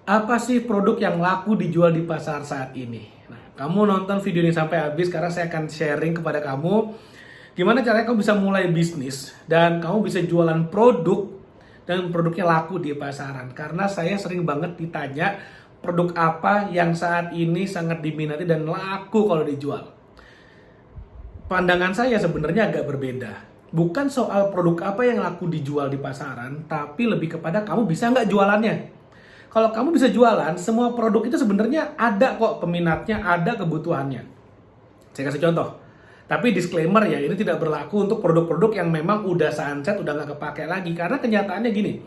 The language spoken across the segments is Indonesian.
Apa sih produk yang laku dijual di pasar saat ini? Nah, kamu nonton video ini sampai habis karena saya akan sharing kepada kamu gimana caranya kamu bisa mulai bisnis dan kamu bisa jualan produk dan produknya laku di pasaran. Karena saya sering banget ditanya produk apa yang saat ini sangat diminati dan laku kalau dijual. Pandangan saya sebenarnya agak berbeda. Bukan soal produk apa yang laku dijual di pasaran, tapi lebih kepada kamu bisa nggak jualannya. Kalau kamu bisa jualan, semua produk itu sebenarnya ada kok peminatnya, ada kebutuhannya. Saya kasih contoh. Tapi disclaimer ya, ini tidak berlaku untuk produk-produk yang memang udah sunset, udah nggak kepake lagi. Karena kenyataannya gini,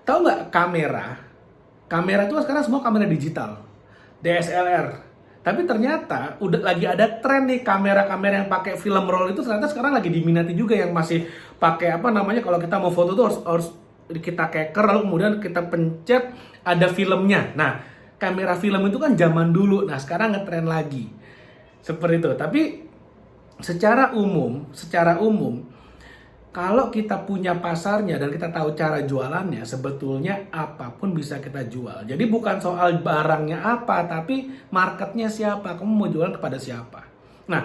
tahu nggak kamera? Kamera itu sekarang semua kamera digital, DSLR. Tapi ternyata udah lagi ada tren nih kamera-kamera yang pakai film roll itu ternyata sekarang lagi diminati juga yang masih pakai apa namanya kalau kita mau foto tuh harus kita keker lalu kemudian kita pencet ada filmnya. Nah, kamera film itu kan zaman dulu. Nah, sekarang ngetren lagi. Seperti itu. Tapi secara umum kalau kita punya pasarnya dan kita tahu cara jualannya, sebetulnya apapun bisa kita jual. Jadi bukan soal barangnya apa, tapi marketnya siapa, kamu mau jualan kepada siapa. Nah,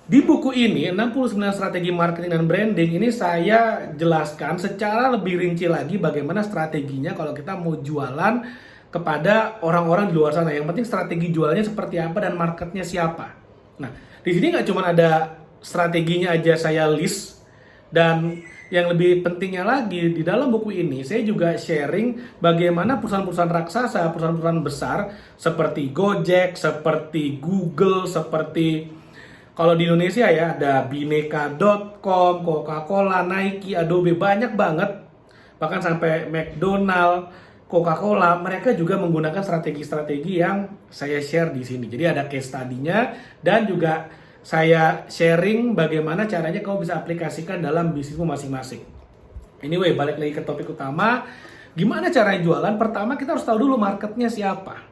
di buku ini, 69 strategi marketing dan branding, ini saya jelaskan secara lebih rinci lagi bagaimana strateginya kalau kita mau jualan kepada orang-orang di luar sana. Yang penting strategi jualannya seperti apa dan marketnya siapa. Nah, di sini nggak cuma ada strateginya aja saya list, dan yang lebih pentingnya lagi, di dalam buku ini saya juga sharing bagaimana perusahaan-perusahaan raksasa, perusahaan-perusahaan besar seperti Gojek, seperti Google, seperti kalau di Indonesia ya ada Bineka.com, Coca-Cola, Nike, Adobe, banyak banget. Bahkan sampai McDonald, Coca-Cola, mereka juga menggunakan strategi-strategi yang saya share di sini. Jadi ada case study-nya dan juga saya sharing bagaimana caranya kamu bisa aplikasikan dalam bisnismu masing-masing. Anyway, balik lagi ke topik utama. Gimana caranya jualan? Pertama kita harus tahu dulu marketnya siapa.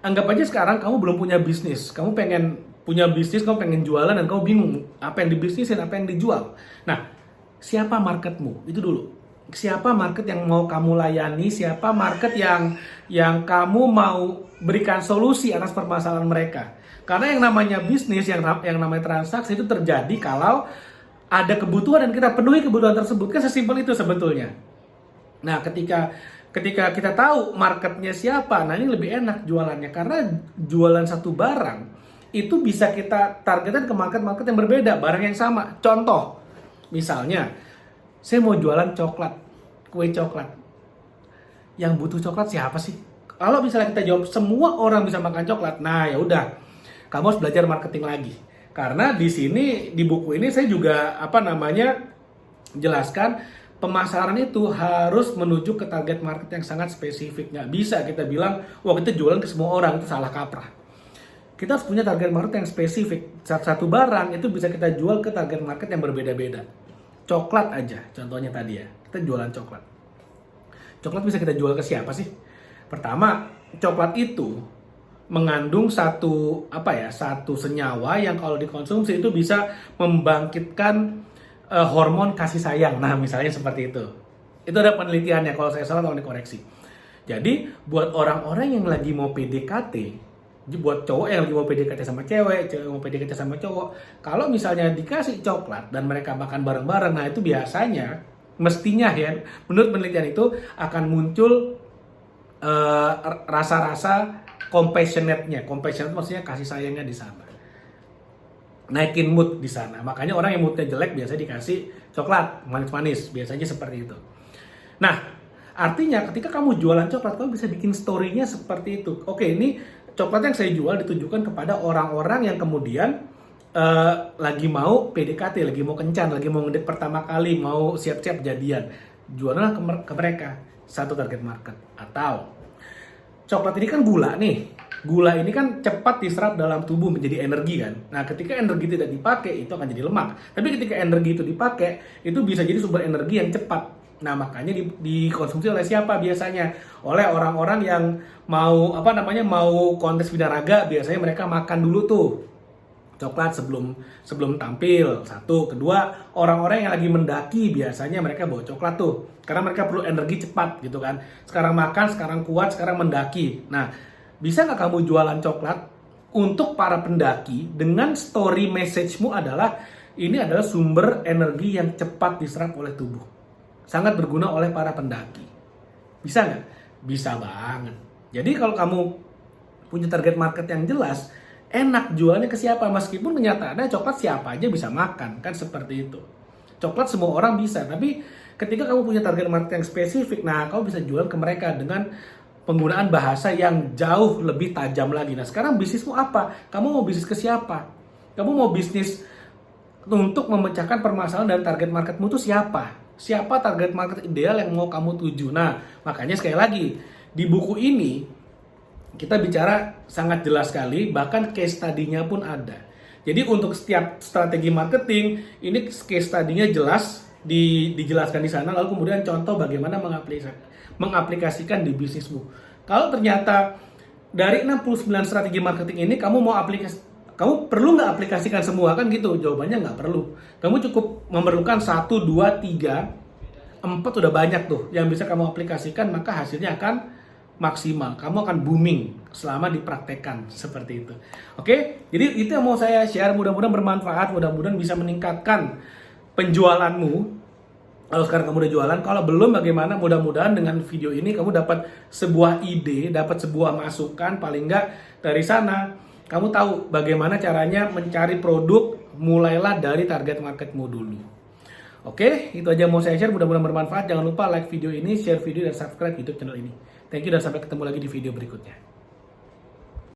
Anggap aja sekarang kamu belum punya bisnis. Kamu pengen punya bisnis, kamu pengen jualan dan kamu bingung apa yang dibisnisin, apa yang dijual. Nah, siapa marketmu? Itu dulu. Siapa market yang mau kamu layani? Siapa market yang kamu mau berikan solusi atas permasalahan mereka? Karena yang namanya bisnis, yang namanya transaksi itu terjadi kalau ada kebutuhan dan kita penuhi kebutuhan tersebut. Kan sesimpel itu sebetulnya. Nah, ketika kita tahu marketnya siapa, nah ini lebih enak jualannya. Karena jualan satu barang itu bisa kita targetkan ke market-market yang berbeda, barang yang sama. Contoh, misalnya, saya mau jualan coklat, kue coklat. Yang butuh coklat siapa sih? Kalau misalnya kita jawab semua orang bisa makan coklat, nah ya udah. Kamu harus belajar marketing lagi. Karena di sini, di buku ini saya juga jelaskan pemasaran itu harus menuju ke target market yang sangat spesifik. Nggak bisa kita bilang, wah kita jualan ke semua orang, itu salah kaprah. Kita harus punya target market yang spesifik. Satu barang itu bisa kita jual ke target market yang berbeda-beda. Coklat aja, contohnya tadi ya. Kita jualan coklat. Coklat bisa kita jual ke siapa sih? Pertama, coklat itu mengandung satu senyawa yang kalau dikonsumsi itu bisa membangkitkan hormon kasih sayang. Nah, misalnya seperti itu. Itu ada penelitiannya, kalau saya salah tolong dikoreksi. Jadi, buat orang-orang yang lagi mau PDKT, buat cowok yang lagi mau PDKT sama cewek mau PDKT sama cowok, kalau misalnya dikasih coklat dan mereka makan bareng-bareng, nah itu biasanya, mestinya ya, menurut penelitian itu akan muncul rasa-rasa compassionate maksudnya kasih sayangnya di sana. Naikin mood di sana. Makanya orang yang moodnya jelek biasanya dikasih coklat manis-manis, biasanya seperti itu. Nah, artinya ketika kamu jualan coklat, kamu bisa bikin story-nya seperti itu. Oke, ini coklat yang saya jual ditujukan kepada orang-orang yang kemudian lagi mau PDKT, lagi mau kencan, lagi mau ngedate pertama kali, mau siap-siap jadian. Jualanlah ke mereka, satu target market. Atau coklat ini kan gula nih. Gula ini kan cepat diserap dalam tubuh menjadi energi kan. Nah, ketika energi tidak dipakai, itu akan jadi lemak. Tapi ketika energi itu dipakai, itu bisa jadi sumber energi yang cepat. Nah, makanya dikonsumsi oleh siapa biasanya? Oleh orang-orang yang mau mau kontes binaraga, biasanya mereka makan dulu tuh. coklat sebelum tampil. Satu, kedua, orang-orang yang lagi mendaki biasanya mereka bawa coklat tuh, karena mereka perlu energi cepat gitu kan. Sekarang makan, sekarang kuat, sekarang mendaki. Nah, bisa nggak kamu jualan coklat untuk para pendaki dengan story message-mu adalah ini adalah sumber energi yang cepat diserap oleh tubuh, sangat berguna oleh para pendaki. Bisa nggak? Bisa banget. Jadi kalau kamu punya target market yang jelas, enak jualnya ke siapa, meskipun kenyataannya coklat siapa aja bisa makan, kan seperti itu. Coklat semua orang bisa, tapi ketika kamu punya target market yang spesifik, nah kamu bisa jual ke mereka dengan penggunaan bahasa yang jauh lebih tajam lagi. Nah sekarang bisnismu apa? Kamu mau bisnis ke siapa? Kamu mau bisnis untuk memecahkan permasalahan dan target marketmu itu siapa? Siapa target market ideal yang mau kamu tuju? Nah makanya sekali lagi, di buku ini kita bicara sangat jelas sekali, bahkan case study-nya pun ada. Jadi untuk setiap strategi marketing, ini case study-nya jelas dijelaskan di sana, lalu kemudian contoh bagaimana mengaplikasikan di bisnismu. Kalau ternyata dari 69 strategi marketing ini kamu perlu nggak aplikasikan semua, kan gitu? Jawabannya nggak perlu. Kamu cukup memerlukan 1, 2, 3, 4 udah banyak tuh yang bisa kamu aplikasikan, maka hasilnya akan maksimal, kamu akan booming selama dipraktekkan seperti itu. Oke, jadi itu yang mau saya share, mudah-mudahan bermanfaat, mudah-mudahan bisa meningkatkan penjualanmu. Kalau sekarang kamu udah jualan, kalau belum bagaimana, mudah-mudahan dengan video ini kamu dapat sebuah ide, dapat sebuah masukan, paling enggak dari sana kamu tahu bagaimana caranya mencari produk, mulailah dari target marketmu dulu. Oke, itu aja mau saya share, mudah-mudahan bermanfaat. Jangan lupa like video ini, share video, dan subscribe YouTube channel ini. Thank you dan sampai ketemu lagi di video berikutnya.